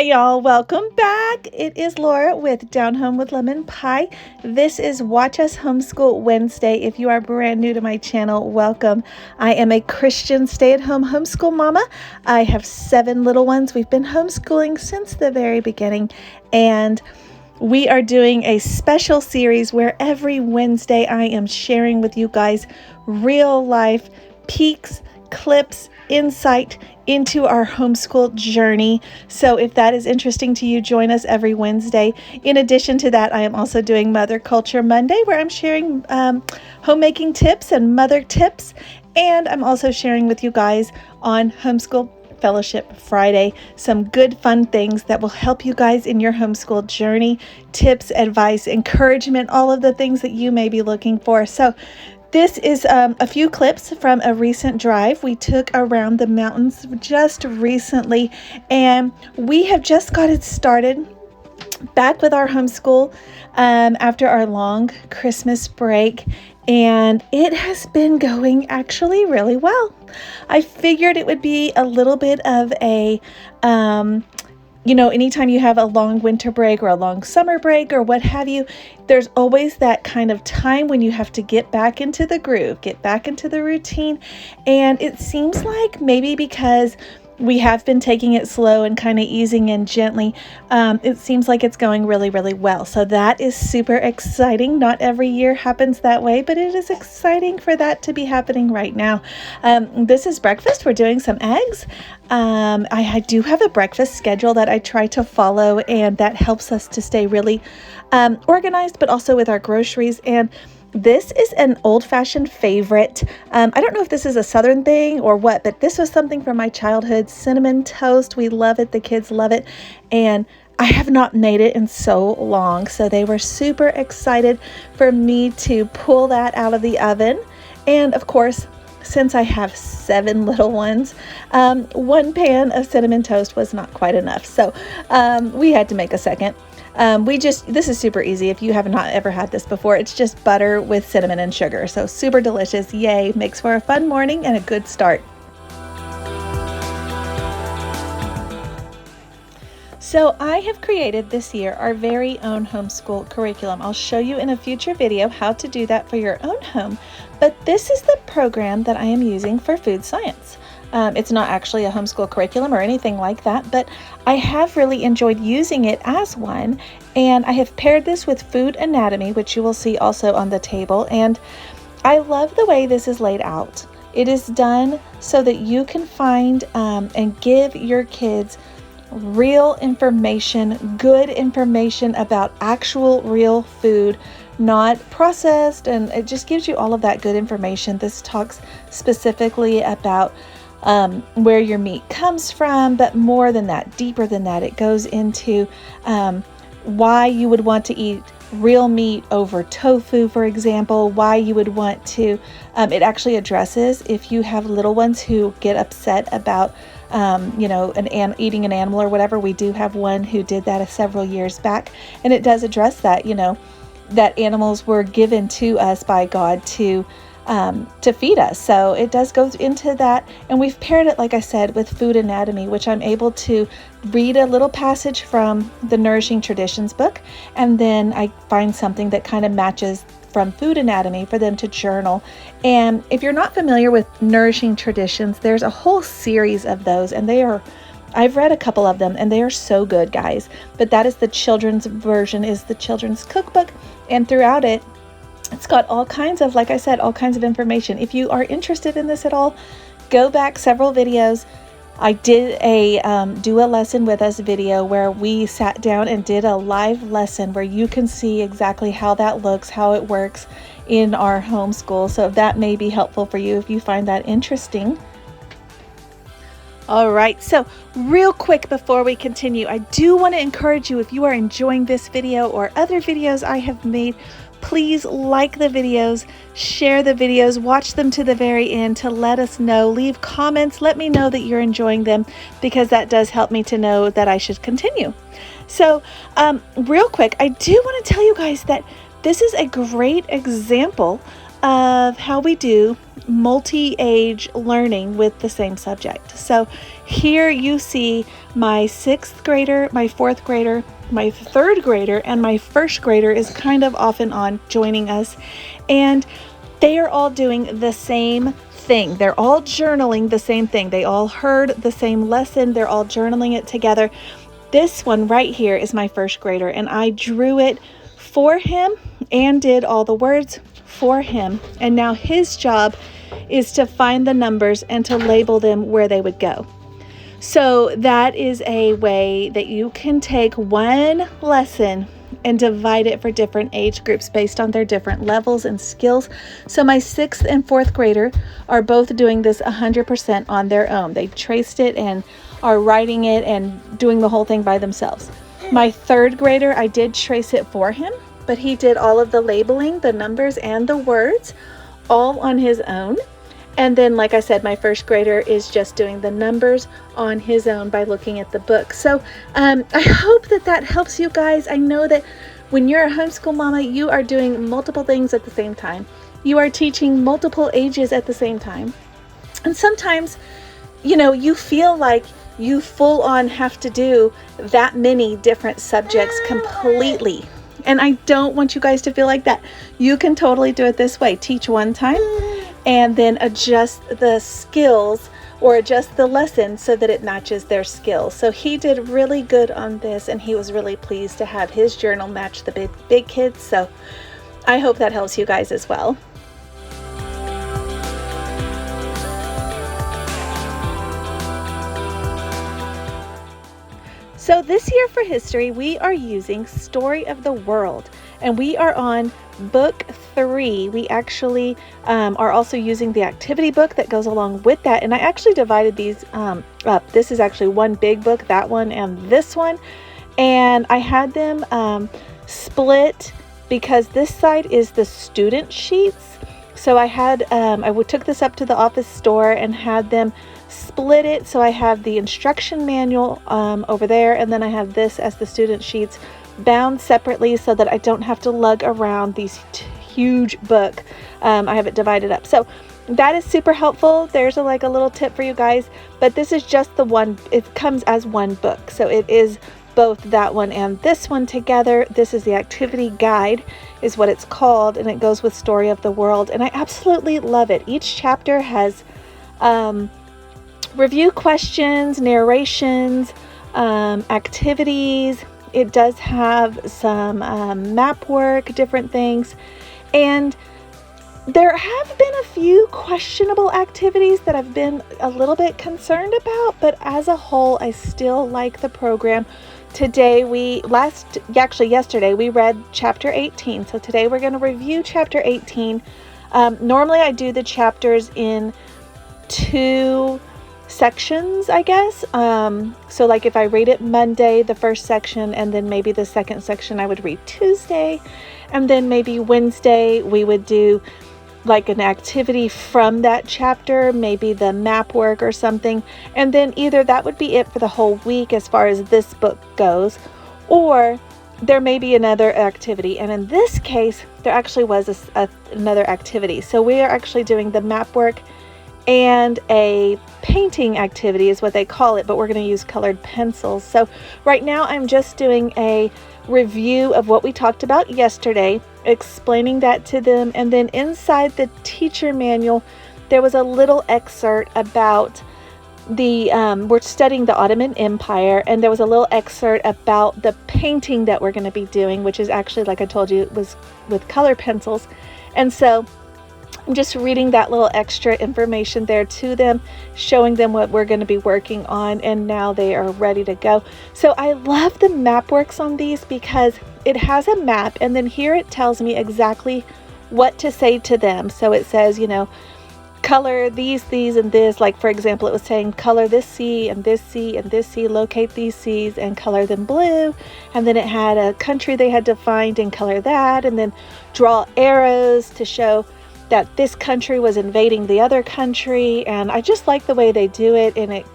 y'all, welcome back. It is Laura with Down Home with Lemon Pie. This is Watch Us Homeschool Wednesday. If you are brand new to my channel, welcome. I am a Christian stay-at-home homeschool mama. I have 7 little ones. We've been homeschooling since the very beginning, and we are doing a special series where every Wednesday I am sharing with you guys real life peeks, clips, insight into our homeschool journey. So if that is interesting to you, join us every Wednesday. In addition to that, I am also doing Mother Culture Monday, where I'm sharing homemaking tips and mother tips. And I'm also sharing with you guys on Homeschool Fellowship Friday some good fun things that will help you guys in your homeschool journey, tips, advice, encouragement, all of the things that you may be looking for. So this is a few clips from a recent drive we took around the mountains just recently, and we have just got it started back with our homeschool after our long Christmas break, and it has been going actually really well. I figured it would be a little bit of a anytime you have a long winter break or a long summer break or what have you, there's always that kind of time when you have to get back into the groove, get back into the routine. And it seems like maybe because we have been taking it slow and kind of easing in gently, it seems like it's going really, really well. So that is super exciting. Not every year happens that way, but it is exciting for that to be happening right now. This is breakfast. We're doing some eggs. I do have a breakfast schedule that I try to follow, and that helps us to stay really organized, but also with our groceries. And this is an old-fashioned favorite. I don't know if this is a Southern thing or what, but this was something from my childhood. Cinnamon toast. We love it. The kids love it. And I have not made it in so long. So they were super excited for me to pull that out of the oven. And of course, since I have 7 little ones, 1 pan of cinnamon toast was not quite enough. So we had to make a second. This is super easy. If you have not ever had this before, it's just butter with cinnamon and sugar. So super delicious. Yay. Makes for a fun morning and a good start. So I have created this year our very own homeschool curriculum. I'll show you in a future video how to do that for your own home. But this is the program that I am using for food science. It's not actually a homeschool curriculum or anything like that, but I have really enjoyed using it as one. And I have paired this with food anatomy, which you will see also on the table. And I love the way this is laid out. It is done so that you can find and give your kids real information, good information about actual real food, not processed, and it just gives you all of that good information. This talks specifically about where your meat comes from, but more than that, deeper than that, it goes into why you would want to eat real meat over tofu, for example, why you would want to, it actually addresses if you have little ones who get upset about eating an animal or whatever. We do have one who did that several years back, and it does address that, that animals were given to us by God to feed us. So it does go into that, and we've paired it, like I said, with food anatomy, which I'm able to read a little passage from the Nourishing Traditions book, and then I find something that kind of matches from food anatomy for them to journal. And if you're not familiar with Nourishing Traditions, there's a whole series of those, and I've read a couple of them, and they are so good, guys. But that is the children's version, is the children's cookbook, and throughout it, it's got all kinds of, like I said, all kinds of information. If you are interested in this at all, go back several videos. I did a do a lesson with us video where we sat down and did a live lesson where you can see exactly how that looks, how it works in our homeschool. So that may be helpful for you if you find that interesting. All right, so real quick before we continue, I do want to encourage you, if you are enjoying this video or other videos I have made, please like the videos, share the videos, watch them to the very end to let us know. Leave comments, let me know that you're enjoying them, because that does help me to know that I should continue. So real quick, I do want to tell you guys that this is a great example of how we do multi-age learning with the same subject. So here you see my 6th grader, my 4th grader, my 3rd grader, and my 1st grader is kind of off and on joining us, and they are all doing the same thing. They're all journaling the same thing. They all heard the same lesson. They're all journaling it together. This one right here is my 1st grader, and I drew it for him and did all the words for him. And now his job is to find the numbers and to label them where they would go. So that is a way that you can take one lesson and divide it for different age groups based on their different levels and skills. So my 6th and 4th grader are both doing this 100% on their own. They traced it and are writing it and doing the whole thing by themselves. My 3rd grader, I did trace it for him, but he did all of the labeling, the numbers, and the words all on his own. And then, like I said, my 1st grader is just doing the numbers on his own by looking at the book. So I hope that helps you guys. I know that when you're a homeschool mama, you are doing multiple things at the same time. You are teaching multiple ages at the same time. And sometimes, you feel like you full on have to do that many different subjects completely. And I don't want you guys to feel like that. You can totally do it this way. Teach one time and then adjust the skills or adjust the lesson so that it matches their skills. So he did really good on this, and he was really pleased to have his journal match the big kids. So I hope that helps you guys as well. So this year for history, we are using Story of the World, and we are on book 3. We actually are also using the activity book that goes along with that, and I actually divided these up. This is actually one big book, that one and this one, and I had them split because this side is the student sheets. So I had I took this up to the office store and had them split it. So I have the instruction manual over there, and then I have this as the student sheets bound separately so that I don't have to lug around these huge book. I have it divided up. So that is super helpful. There's a little tip for you guys, but this is just the one. It comes as one book. So it is both that one and this one together. This is the activity guide is what it's called, and it goes with Story of the World, and I absolutely love it. Each chapter has review questions, narrations, activities. It does have some map work, different things, and there have been a few questionable activities that I've been a little bit concerned about, but as a whole, I still like the program. Today yesterday we read chapter 18. So today we're going to review chapter 18. Normally I do the chapters in 2 sections, I guess. So like if I read it Monday, the first section, and then maybe the second section I would read Tuesday, and then maybe Wednesday we would do like an activity from that chapter, maybe the map work or something, and then either that would be it for the whole week as far as this book goes, or there may be another activity. And in this case there actually was another activity. So we are actually doing the map work and a painting activity is what they call it, but we're going to use colored pencils. So right now I'm just doing a review of what we talked about yesterday, explaining that to them, and then inside the teacher manual there was a little excerpt about the we're studying the Ottoman Empire, and there was a little excerpt about the painting that we're going to be doing, which is actually, like I told you, it was with color pencils. And so I'm just reading that little extra information there to them, showing them what we're going to be working on, and now they are ready to go. So I love the map works on these because it has a map, and then here it tells me exactly what to say to them. So it says, color these, and this. Like, for example, it was saying color this C and this C and this C, locate these C's and color them blue. And then it had a country they had to find and color that, and then draw arrows to show that this country was invading the other country. And I just like the way they do it, and it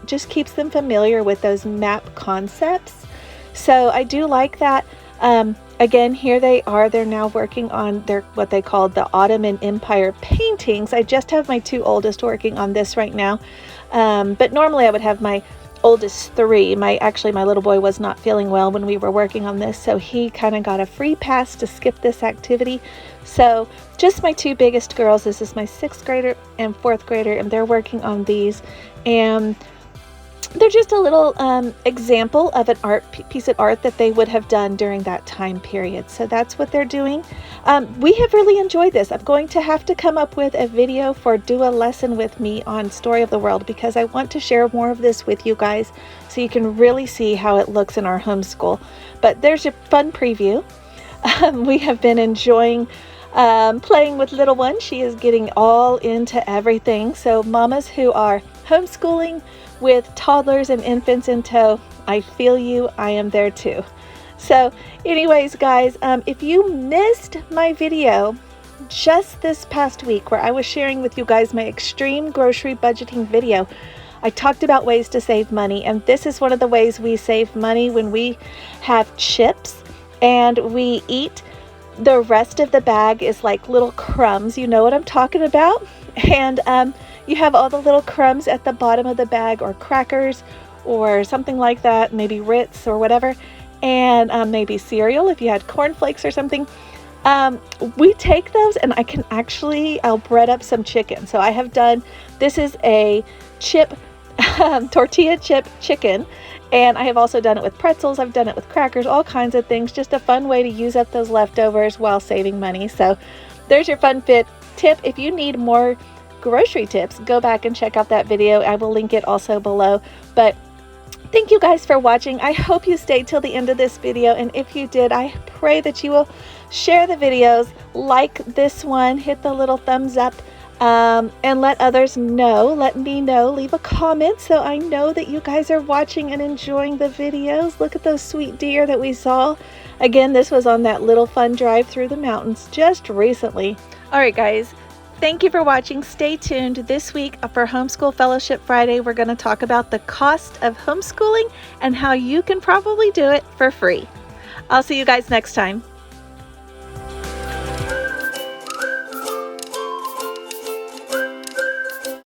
just keeps them familiar with those map concepts. So I do like that. again, here they are. They're now working on their what they called the Ottoman Empire paintings. I just have my 2 oldest working on this right now, but normally I would have my oldest 3. My little boy was not feeling well when we were working on this, so he kind of got a free pass to skip this activity. So just my 2 biggest girls. This is my 6th grader and 4th grader, and they're working on these, and they're just a little example of an piece of art that they would have done during that time period. So that's what they're doing. We have really enjoyed this. I'm going to have to come up with a video for Do a Lesson with Me on Story of the World, because I want to share more of this with you guys so you can really see how it looks in our homeschool. But there's your fun preview. We have been enjoying playing with little one. She is getting all into everything. So mamas who are homeschooling with toddlers and infants in tow, I feel you. I am there too. So anyways, guys, if you missed my video just this past week where I was sharing with you guys my extreme grocery budgeting video, I talked about ways to save money, and this is one of the ways we save money when we have chips and we eat. The rest of the bag is like little crumbs. You know what I'm talking about? And you have all the little crumbs at the bottom of the bag, or crackers or something like that, maybe Ritz or whatever, and maybe cereal if you had cornflakes or something. We take those, and I'll bread up some chicken. So I have done, this is a chip, tortilla chip chicken, and I have also done it with pretzels. I've done it with crackers, all kinds of things. Just a fun way to use up those leftovers while saving money. So there's your fun fit tip. If you need more grocery tips, go back and check out that video. I will link it also below. But thank you guys for watching. I hope you stayed till the end of this video, and if you did, I pray that you will share the videos, like this one, hit the little thumbs up, and let others know. Let me know. Leave a comment so I know that you guys are watching and enjoying the videos. Look at those sweet deer that we saw. Again, this was on that little fun drive through the mountains just recently. All right, guys. Thank you for watching. Stay tuned. This week for Homeschool Fellowship Friday, we're going to talk about the cost of homeschooling and how you can probably do it for free. I'll see you guys next time.